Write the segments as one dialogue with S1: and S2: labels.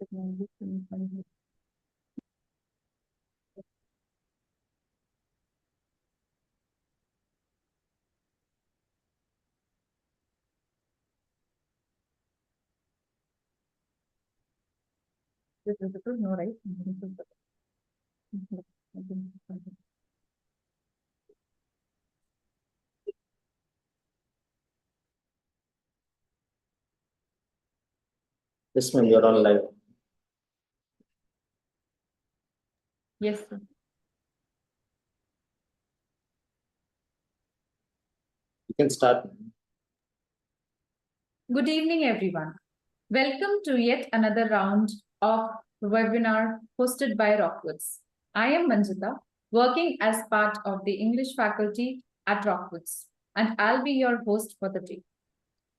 S1: This is the no, right?
S2: Yes, ma'am, you're on live.
S1: Yes, sir.
S2: You can start.
S1: Good evening, everyone. Welcome to yet another round of webinar hosted by Rockwoods. I am Manjita, working as part of the English faculty at Rockwoods, and I'll be your host for the day.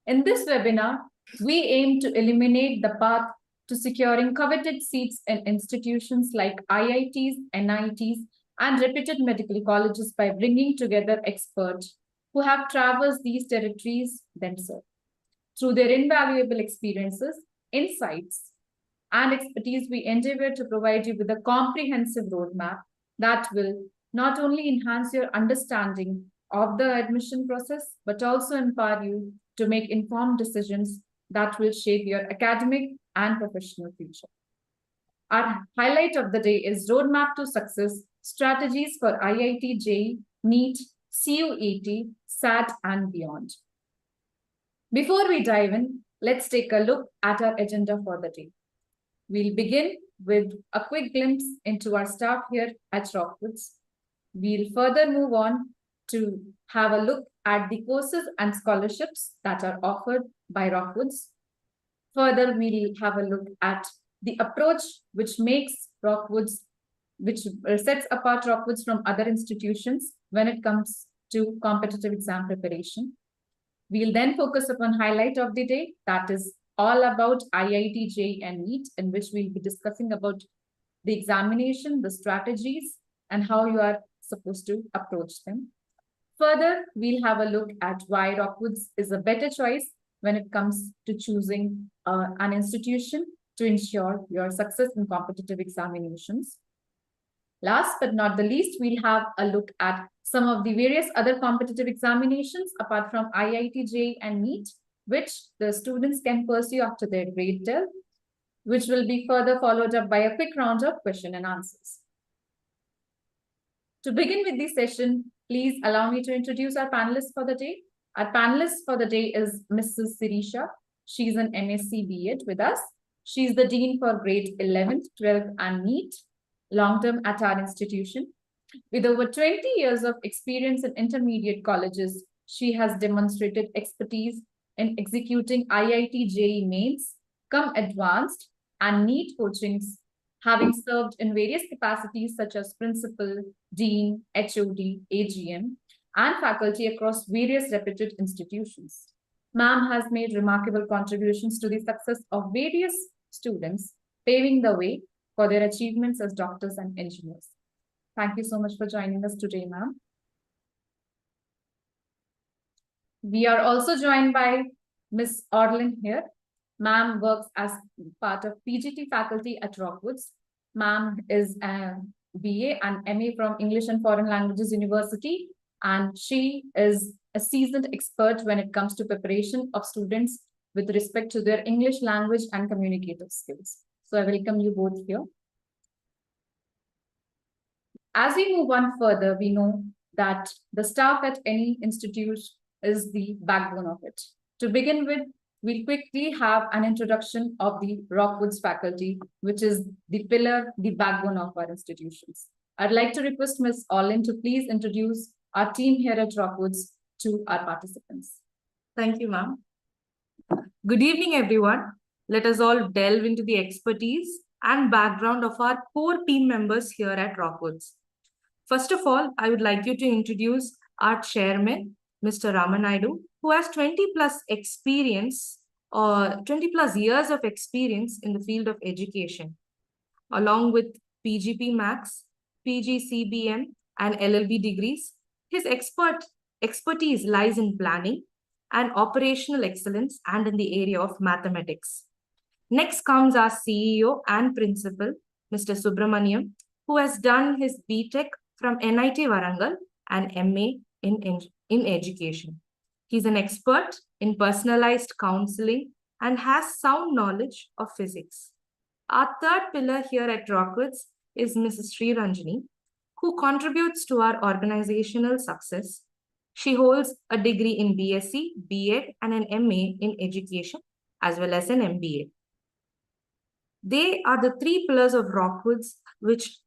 S1: In this webinar, we aim to eliminate the path to securing coveted seats in institutions like IITs, NITs, and reputed medical colleges by bringing together experts who have traversed these territories themselves. Through their invaluable experiences, insights, and expertise, we endeavor to provide you with a comprehensive roadmap that will not only enhance your understanding of the admission process, but also empower you to make informed decisions that will shape your academic and professional future. Our highlight of the day is Roadmap to Success, Strategies for IITJEE, NEET, CUET, SAT, and beyond. Before we dive in, let's take a look at our agenda for the day. We'll begin with a quick glimpse into our staff here at Rockwoods. We'll further move on to have a look at the courses and scholarships that are offered by Rockwoods. Further, we'll have a look at the approach which makes Rockwoods, which sets apart Rockwoods from other institutions when it comes to competitive exam preparation. We'll then focus upon highlight of the day, that is all about IITJEE and NEET, in which we'll be discussing about the examination, the strategies, and how you are supposed to approach them. Further, we'll have a look at why Rockwoods is a better choice when it comes to choosing an institution to ensure your success in competitive examinations. Last but not the least, we'll have a look at some of the various other competitive examinations apart from IITJEE and NEET, which the students can pursue after their grade 12, which will be further followed up by a quick round of question and answers. To begin with this session, please allow me to introduce our panelists for the day. Our panelist for the day is Mrs. Sirisha. She's an MSc B.Ed with us. She's the Dean for grade 11th, 12th, and NEET, long-term at our institution. With over 20 years of experience in intermediate colleges, she has demonstrated expertise in executing IITJEE mains, advanced, and NEET coachings, having served in various capacities such as principal, dean, HOD, AGM, and faculty across various reputed institutions. Ma'am has made remarkable contributions to the success of various students, paving the way for their achievements as doctors and engineers. Thank you so much for joining us today, ma'am. We are also joined by Ms. Orlin here. Ma'am works as part of PGT faculty at Rockwoods. Ma'am is a BA and MA from English and Foreign Languages University, and she is a seasoned expert when it comes to preparation of students with respect to their English language and communicative skills. So I welcome you both here. As we move on further, we know that the staff at any institute is the backbone of it. To begin with, we'll quickly have an introduction of the Rockwoods faculty, which is the pillar, the backbone of our institutions. I'd like to request Ms. Orlin to please introduce our team here at Rockwoods to our participants.
S3: Thank you, ma'am. Good evening, everyone. Let us all delve into the expertise and background of our core team members here at Rockwoods. First of all, I would like you to introduce our chairman, Mr. Ramanaidu, who has 20 plus years of experience in the field of education, along with PGP Max, PGCBM, and LLB degrees. His expertise lies in planning and operational excellence and in the area of mathematics. Next comes our CEO and principal, Mr. Subramaniam, who has done his BTech from NIT Warangal and MA in education. He's an expert in personalized counseling and has sound knowledge of physics. Our third pillar here at Rockwoods is Mrs. Sri Ranjani, who contributes to our organizational success. She holds a degree in BSc, BEd, and an MA in education, as well as an MBA. They are the three pillars of Rockwoods, which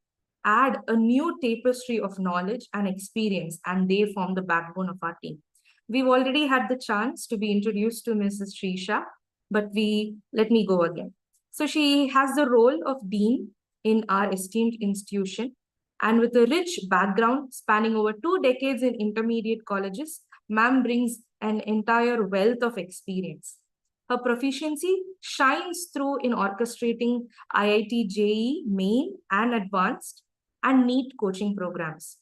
S3: add a new tapestry of knowledge and experience, and they form the backbone of our team. We've already had the chance to be introduced to Mrs. Srisha, but let me go again. So she has the role of dean in our esteemed institution, and with a rich background spanning over 2 decades in intermediate colleges, ma'am brings an entire wealth of experience. Her proficiency shines through in orchestrating IITJEE main and advanced and NEET coaching programs.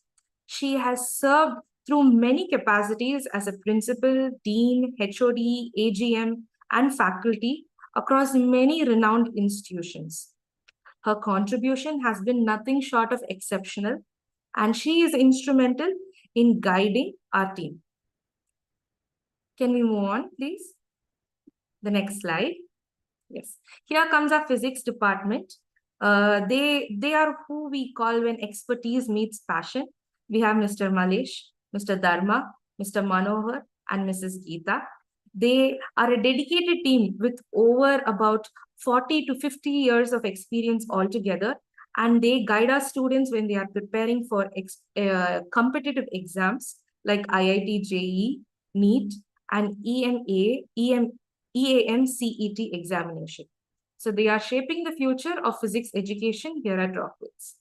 S3: She has served through many capacities as a principal, dean, HOD, AGM, and faculty across many renowned institutions. Her contribution has been nothing short of exceptional, and she is instrumental in guiding our team. Can we move on, please? The next slide. Yes. Here comes our physics department. They are who we call when expertise meets passion. We have Mr. Malesh, Mr. Dharma, Mr. Manohar, and Mrs. Geeta. They are a dedicated team with over about 40 to 50 years of experience altogether, and they guide our students when they are preparing for competitive exams like IITJEE, NEET, and EAM CET examination. So they are shaping the future of physics education here at Rockwoods.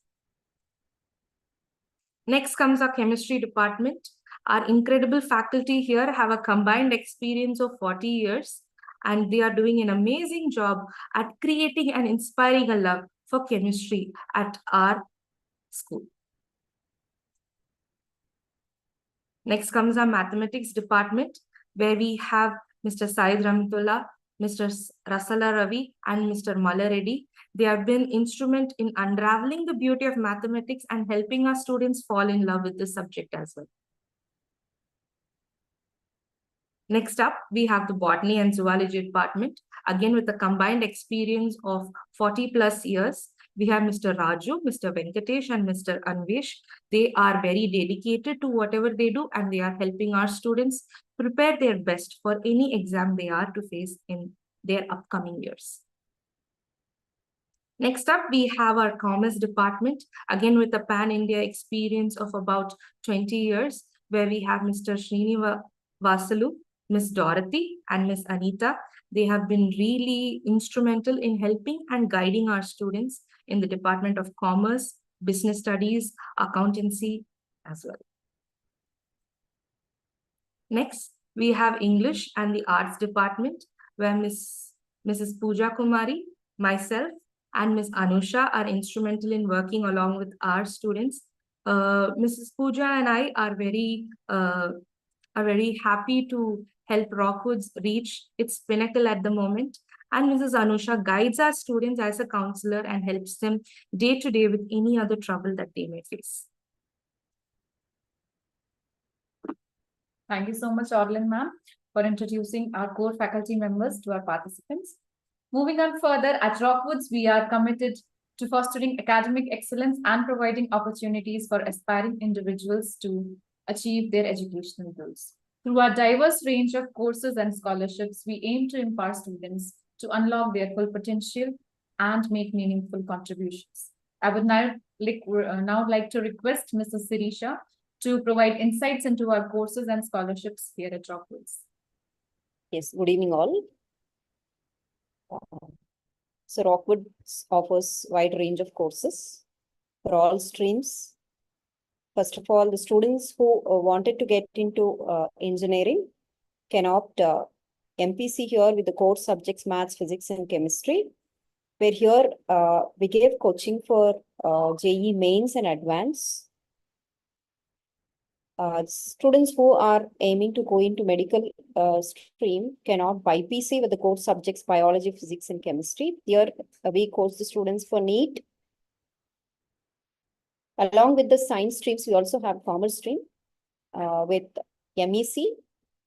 S3: Next comes our chemistry department. Our incredible faculty here have a combined experience of 40 years, and they are doing an amazing job at creating and inspiring a love for chemistry at our school. Next comes our mathematics department, where we have Mr. Said Ramitullah, Mr. Rasala Ravi, and Mr. Malareddy. They have been instrumental in unraveling the beauty of mathematics and helping our students fall in love with this subject as well. Next up, we have the botany and zoology department, again with a combined experience of 40 plus years. We have Mr. Raju, Mr. Venkatesh, and Mr. Anvesh. They are very dedicated to whatever they do, and they are helping our students prepare their best for any exam they are to face in their upcoming years. Next up, we have our commerce department, again with a pan-India experience of about 20 years, where we have Mr. Srinivasalu, Miss Dorothy, and Miss Anita. They have been really instrumental in helping and guiding our students in the Department of Commerce, Business Studies, Accountancy as well. Next, we have English and the Arts Department, where Mrs. Pooja Kumari, myself, and Ms. Anusha are instrumental in working along with our students. Mrs. Pooja and I are very happy to help Rockwoods reach its pinnacle at the moment. And Mrs. Anusha guides our students as a counselor and helps them day to day with any other trouble that they may face.
S1: Thank you so much, Orlin ma'am, for introducing our core faculty members to our participants. Moving on further, at Rockwoods, we are committed to fostering academic excellence and providing opportunities for aspiring individuals to achieve their educational goals. Through our diverse range of courses and scholarships, we aim to empower students to unlock their full potential and make meaningful contributions. I would now like to request Mrs. Sirisha to provide insights into our courses and scholarships here at Rockwoods.
S4: Yes, good evening all. So Rockwoods offers wide range of courses for all streams. First of all, the students who wanted to get into engineering can opt MPC here with the core subjects maths, physics, and chemistry. Where here we gave coaching for JEE mains and advanced. Students who are aiming to go into medical stream cannot buy PC with the core subjects biology, physics, and chemistry. Here we coach the students for NEET. Along with the science streams, we also have commerce stream with MEC,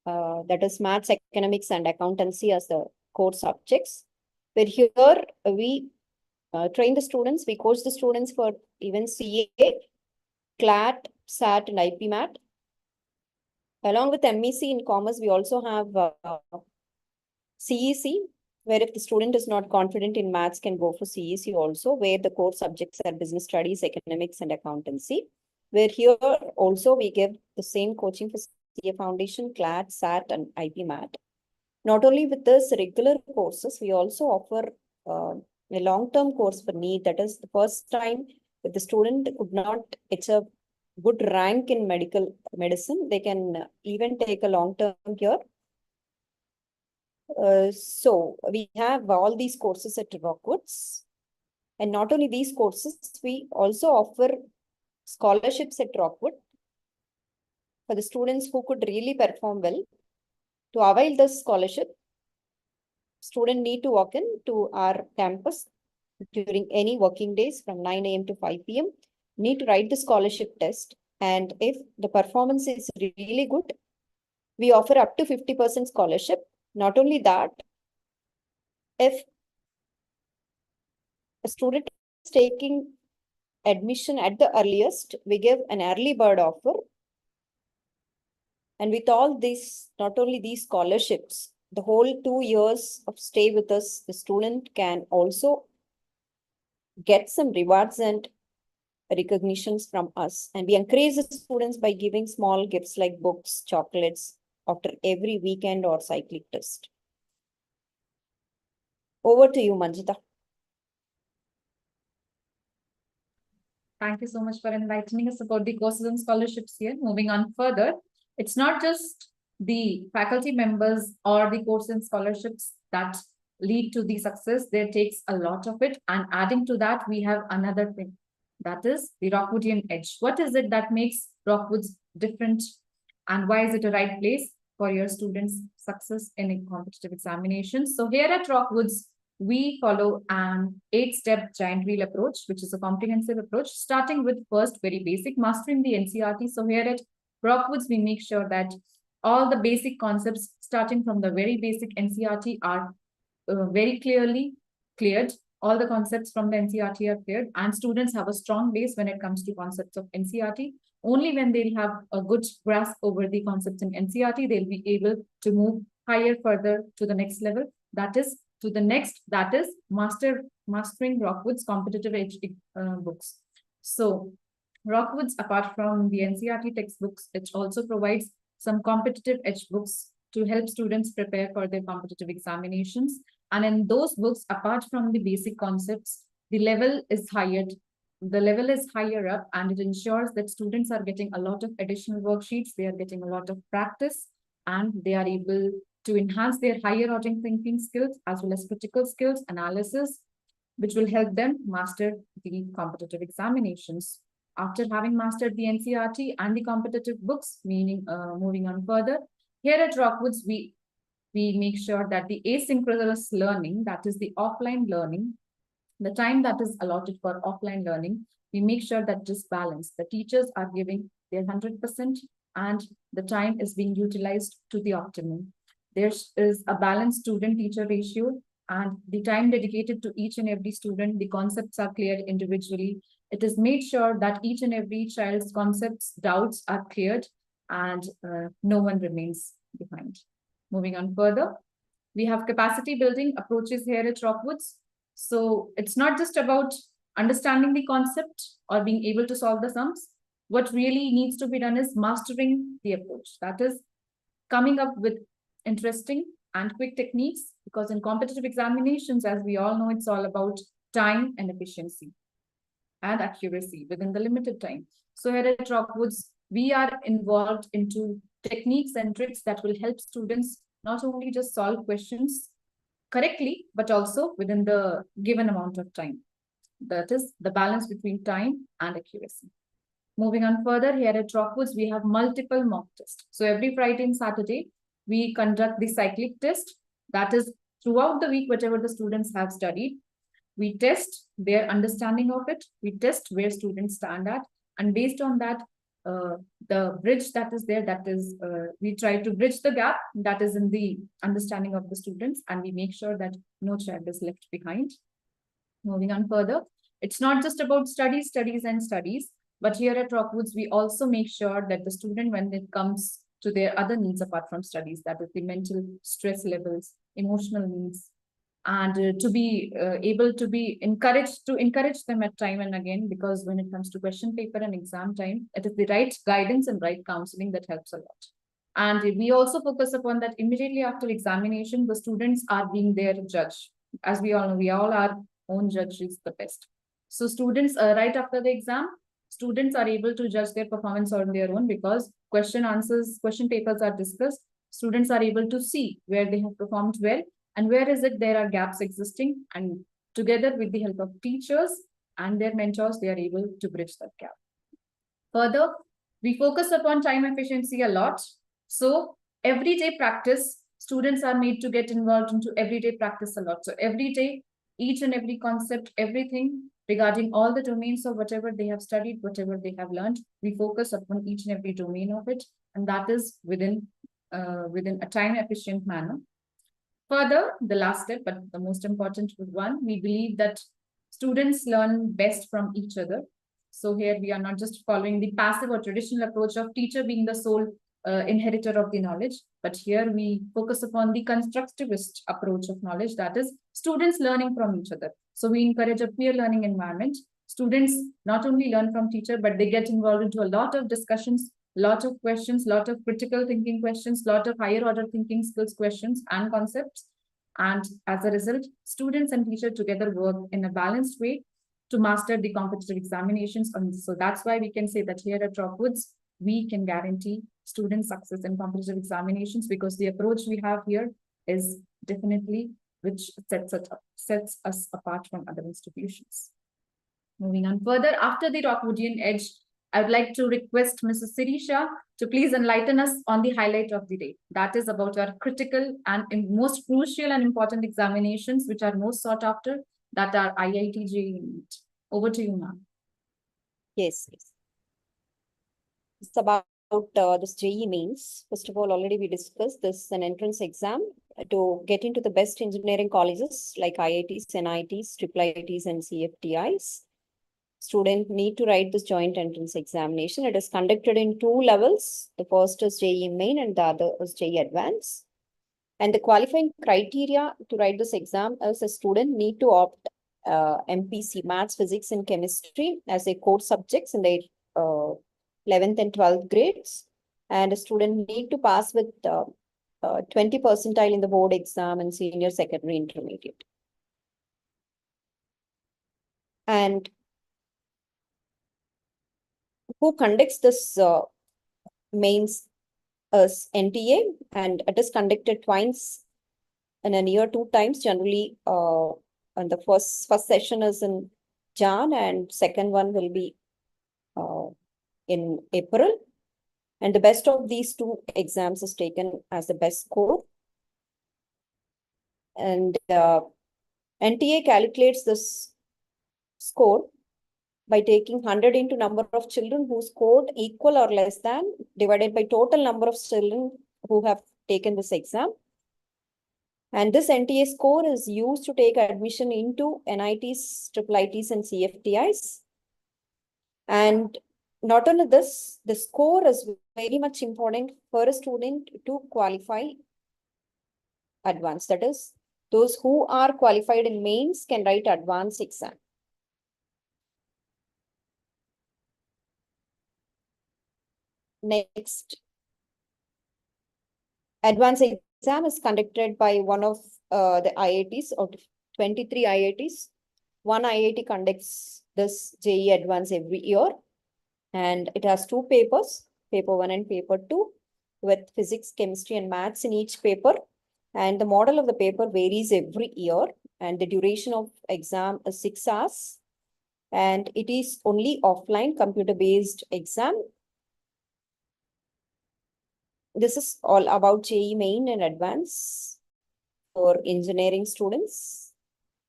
S4: that is maths, economics, and accountancy as the core subjects. But here we train the students, we coach the students for even CA, CLAT, SAT, and IP Math. Along with MEC in commerce, we also have CEC, where if the student is not confident in maths, can go for CEC also, where the core subjects are business studies, economics, and accountancy. Where here also we give the same coaching for CA Foundation, CLAT, SAT, and IP Math. Not only with this regular courses, we also offer a long-term course for NEET. That is the first time if the student could not achieve good rank in medicine, they can even take a long-term here. So we have all these courses at Rockwoods. And not only these courses, we also offer scholarships at Rockwood for the students who could really perform well. To avail this scholarship, student need to walk in to our campus during any working days from 9 AM to 5 PM, need to write the scholarship test. And if the performance is really good, we offer up to 50% scholarship. Not only that, if a student is taking admission at the earliest, we give an early bird offer. And with all these, not only these scholarships, the whole 2 years of stay with us, the student can also get some rewards and recognitions from us. And we encourage the students by giving small gifts like books, chocolates after every weekend or cyclic test. Over to you, Manjita.
S1: Thank you so much for enlightening us about the courses and scholarships here. Moving on further, it's not just the faculty members or the course and scholarships that lead to the success. There takes a lot of it. And adding to that, we have another thing. That is the Rockwoodian edge. What is it that makes Rockwoods different? And why is it a right place for your students' success in a competitive examination? So here at Rockwoods, we follow an 8-step giant wheel approach, which is a comprehensive approach, starting with first very basic, mastering the NCERT. So here at Rockwoods, we make sure that all the basic concepts, starting from the very basic NCERT, are very clearly cleared. All the concepts from the NCERT are cleared, and students have a strong base when it comes to concepts of NCERT. Only when they'll have a good grasp over the concepts in NCERT, they'll be able to move higher further to the next level. That is mastering Rockwoods competitive edge books. So Rockwoods, apart from the NCERT textbooks, it also provides some competitive edge books to help students prepare for their competitive examinations. And in those books, apart from the basic concepts, the level is higher. The level is higher up, and it ensures that students are getting a lot of additional worksheets. They are getting a lot of practice, and they are able to enhance their higher order thinking skills as well as critical skills analysis, which will help them master the competitive examinations. After having mastered the NCERT and the competitive books, meaning moving on further, here at Rockwoods, we make sure that the asynchronous learning, that is the offline learning, the time that is allotted for offline learning, we make sure that it is balanced. The teachers are giving their 100% and the time is being utilized to the optimum. There is a balanced student-teacher ratio, and the time dedicated to each and every student, the concepts are cleared individually. It is made sure that each and every child's concepts, doubts are cleared, and no one remains behind. Moving on further, we have capacity building approaches here at Rockwoods. So it's not just about understanding the concept or being able to solve the sums. What really needs to be done is mastering the approach. That is coming up with interesting and quick techniques, because in competitive examinations, as we all know, it's all about time and efficiency and accuracy within the limited time. So here at Rockwoods, we are involved into techniques and tricks that will help students not only just solve questions correctly, but also within the given amount of time. That is the balance between time and accuracy. Moving on further, here at Rockwoods, we have multiple mock tests. So every Friday and Saturday, we conduct the cyclic test. That is throughout the week, whatever the students have studied. We test their understanding of it. We test where students stand at. And based on that, the bridge that is there, that is, we try to bridge the gap that is in the understanding of the students, and we make sure that no child is left behind. Moving on further, it's not just about studies, but here at Rockwoods, we also make sure that the student, when it comes to their other needs apart from studies, that is the mental stress levels, emotional needs, and to be able to be encouraged to encourage them at time and again, because when it comes to question paper and exam time, it is the right guidance and right counseling that helps a lot. And we also focus upon that immediately after examination, the students are being their judge. As we all know, we all are own judge is the best. So students, right after the exam, students are able to judge their performance on their own, because question papers are discussed. Students are able to see where they have performed well and where is it there are gaps existing, and together with the help of teachers and their mentors, they are able to bridge that gap. Further, we focus upon time efficiency a lot. So everyday practice, students are made to get involved into everyday practice a lot. So every day, each and every concept, everything regarding all the domains of whatever they have studied, whatever they have learned, we focus upon each and every domain of it, and that is within a time efficient manner. Further, the last step, but the most important one, we believe that students learn best from each other. So here we are not just following the passive or traditional approach of teacher being the sole inheritor of the knowledge, but here we focus upon the constructivist approach of knowledge, that is students learning from each other. So we encourage a peer learning environment. Students not only learn from teacher, but they get involved into a lot of discussions, lot of questions, lot of critical thinking questions, lot of higher order thinking skills questions and concepts. And as a result, students and teacher together work in a balanced way to master the competitive examinations. And so that's why we can say that here at Rockwoods, we can guarantee student success in competitive examinations, because the approach we have here is definitely which sets us apart from other institutions. Moving on further, after the Rockwoodian Edge, I would like to request Mrs. Sirisha to please enlighten us on the highlight of the day. That is about our critical and most crucial and important examinations, which are most sought after, that are IITJEE NEET. Over to you, ma'am.
S4: Yes. It's about this JEE mains. First of all, already we discussed this is an entrance exam to get into the best engineering colleges like IITs, NITs, IIITs, and CFTIs. Students need to write this joint entrance examination. It is conducted in 2 levels. The first is JEE main and the other is JEE advanced. And the qualifying criteria to write this exam is a student need to opt MPC, maths, physics, and chemistry as their core subjects in their 11th and 12th grades. And a student need to pass with 20 percentile in the board exam and senior secondary intermediate. And who conducts this mains is NTA, and it is conducted twice in a year, 2 times generally. And the first session is in Jan, and second one will be in April. And the best of these 2 exams is taken as the best score. And NTA calculates this score by taking 100 into number of children who scored equal or less than, divided by total number of children who have taken this exam. And this NTA score is used to take admission into NITs, IIITs, and CFTIs. And not only this, the score is very much important for a student to qualify advanced. That is, those who are qualified in mains can write advanced exam. Next, advanced exam is conducted by one of the IITs. Out of 23 IITs, one IIT conducts this JEE Advanced every year, and it has 2 papers, paper 1 and paper 2, with physics, chemistry, and maths in each paper. And the model of the paper varies every year, and the duration of exam is 6 hours. and it is only offline computer-based exam. This is all about JEE Main and Advance for engineering students.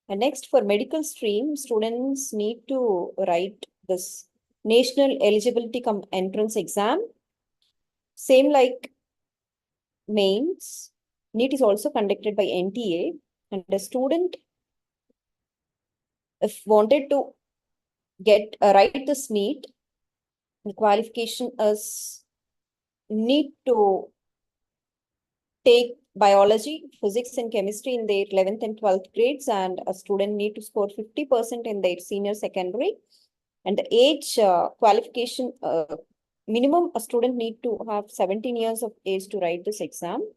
S4: And next, for medical stream, students need to write this National Eligibility Entrance Exam. Same like mains, NEET is also conducted by NTA, and the student, if wanted to get write this NEET, the qualification is need to take biology, physics, and chemistry in their 11th and 12th grades, and a student need to score 50% in their senior secondary. And the age qualification minimum, a student need to have 17 years of age to write this exam.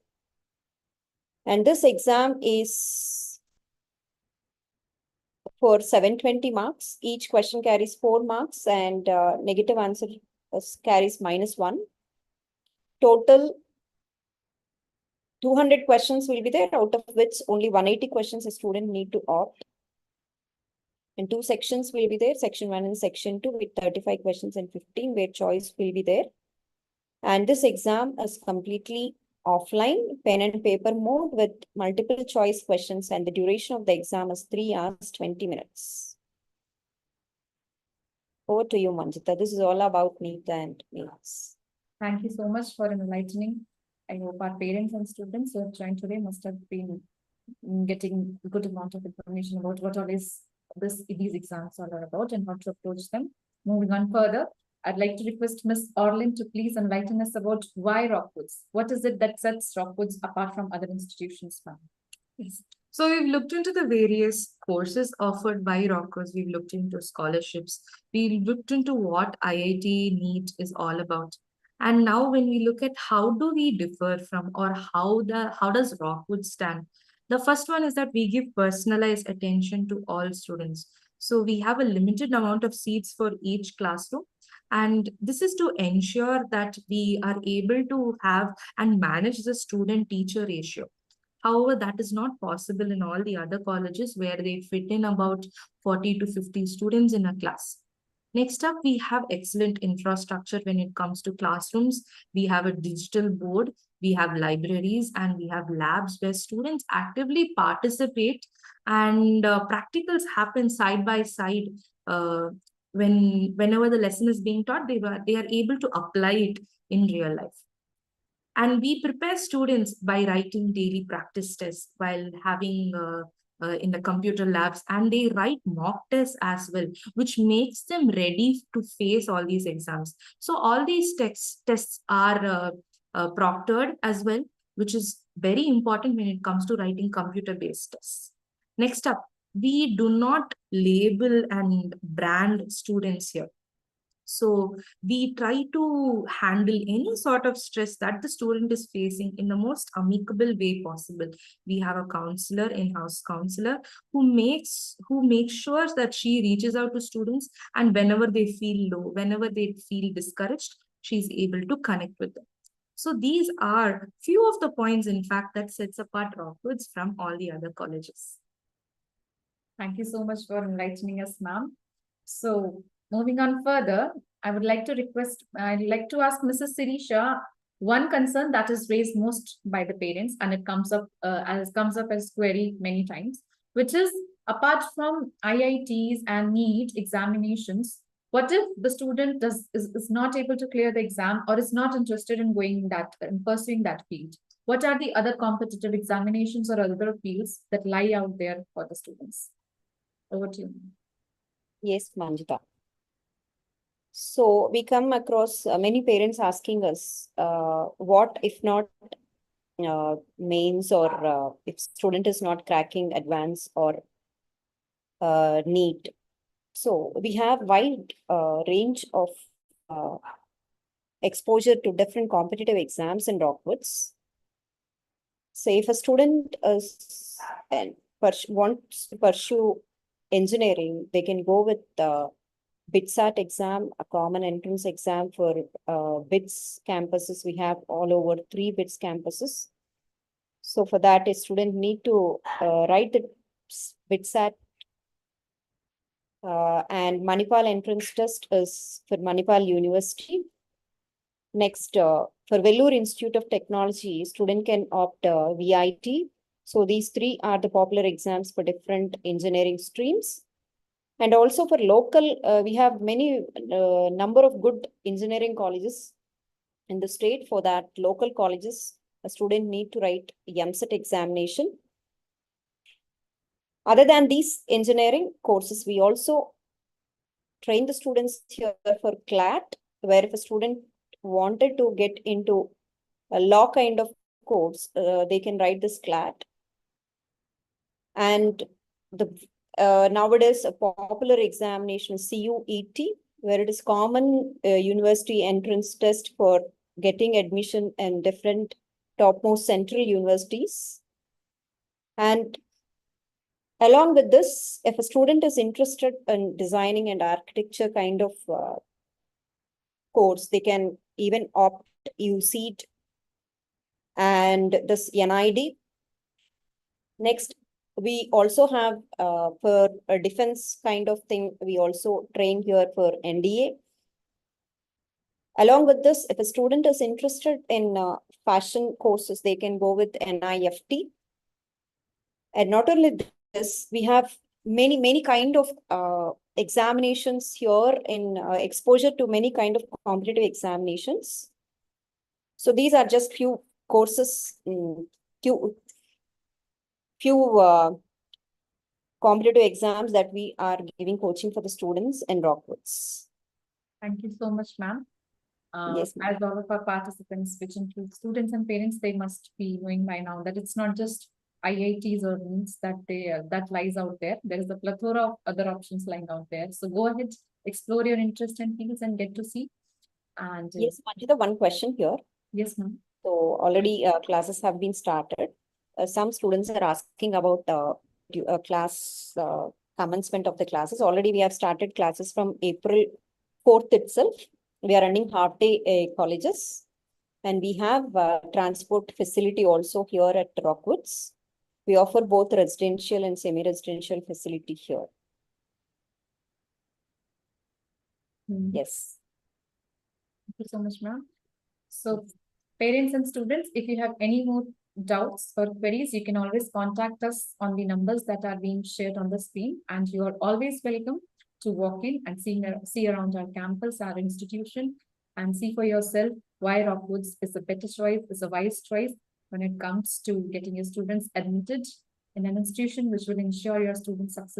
S4: And this exam is for 720 marks. Each question carries 4 marks, and negative answer carries -1. Total 200 questions will be there, out of which only 180 questions a student need to opt. And 2 sections will be there, section 1 and section 2, with 35 questions and 15 where choice will be there. And this exam is completely offline, pen and paper mode with multiple choice questions, and the duration of the exam is 3 hours, 20 minutes. Over to you, Manjita. This is all about NEET and NEETs.
S1: Thank you so much for enlightening. I hope our parents and students who have joined today must have been getting a good amount of information about what all is these exams are about and how to approach them. Moving on further, I'd like to request Ms. Orlin to please enlighten us about why Rockwoods. What is it that sets Rockwoods apart from other institutions, ma'am?
S3: Yes. So we've looked into the various courses offered by Rockwoods. We've looked into scholarships. We looked into what IIT NEET is all about. And now when we look at how do we differ from, or how does Rockwood stand? The first one is that we give personalized attention to all students. So we have a limited amount of seats for each classroom. And this is to ensure that we are able to have and manage the student-teacher ratio. However, that is not possible in all the other colleges where they fit in about 40 to 50 students in a class. Next up, we have excellent infrastructure when it comes to classrooms. We have a digital board, we have libraries, and we have labs where students actively participate, and practicals happen side by side. Whenever the lesson is being taught, they are able to apply it in real life. And we prepare students by writing daily practice tests while having in the computer labs, and they write mock tests as well, which makes them ready to face all these exams. So all these tests are proctored as well, which is very important when it comes to writing computer-based tests. Next up, we do not label and brand students here. So we try to handle any sort of stress that the student is facing in the most amicable way possible. We have a counselor, in-house counselor, who makes sure that she reaches out to students, and whenever they feel low, whenever they feel discouraged, she's able to connect with them. So these are few of the points, in fact, that sets apart Rockwoods from all the other colleges.
S1: Thank you so much for enlightening us, ma'am. So moving on further, I'd like to ask Mrs. Sirisha one concern that is raised most by the parents, and it comes up as query many times, which is apart from IITs and NEET examinations, what if the student is not able to clear the exam or is not interested in pursuing that field? What are the other competitive examinations or other fields that lie out there for the students? Over to you.
S4: Yes, Manjita. So we come across many parents asking us, what if not mains, or if student is not cracking advance or NEET. So we have wide range of exposure to different competitive exams in Rockwoods. So if a student wants to pursue engineering, they can go with the BITSAT exam, a common entrance exam for BITS campuses. We have all over 3 BITS campuses. So for that, a student need to write the BITSAT And Manipal entrance test is for Manipal University. Next, for Vellore Institute of Technology, student can opt VIT. So these three are the popular exams for different engineering streams. And also for local, we have many number of good engineering colleges in the state. For that, local colleges, a student need to write MCET examination. Other than these engineering courses, we also train the students here for CLAT, where if a student wanted to get into a law kind of course, they can write this CLAT. And the nowadays a popular examination CUET, where it is common university entrance test for getting admission in different topmost central universities. And along with this, if a student is interested in designing and architecture kind of course, they can even opt UCET and this NID. Next, we also have for a defense kind of thing, we also train here for NDA. Along with this, if a student is interested in fashion courses, they can go with NIFT. And not only this, we have many kind of examinations here in exposure to many kind of competitive examinations. So these are just few courses, few competitive exams that we are giving coaching for the students in Rockwoods.
S1: Thank you so much, ma'am.
S4: Yes, ma'am.
S1: As all of our participants, which include students and parents, they must be knowing by now that it's not just IITs or NEETs that lies out there. There is a plethora of other options lying out there. So go ahead, explore your interest and fields and get to see. And
S4: Yes, Manjita, one question here.
S1: yes, ma'am.
S4: So already classes have been started. Some students are asking about class commencement of the classes. Already we have started classes from April 4th itself. We are running half-day colleges. And we have transport facility also here at Rockwoods. We offer both residential and semi-residential facility here. Yes.
S1: Thank you so much, ma'am. So parents and students, if you have any more doubts or queries, you can always contact us on the numbers that are being shared on the screen. And you are always welcome to walk in and see around our campus, our institution, and see for yourself why Rockwoods is a better choice, is a wise choice when it comes to getting your students admitted in an institution which will ensure your student success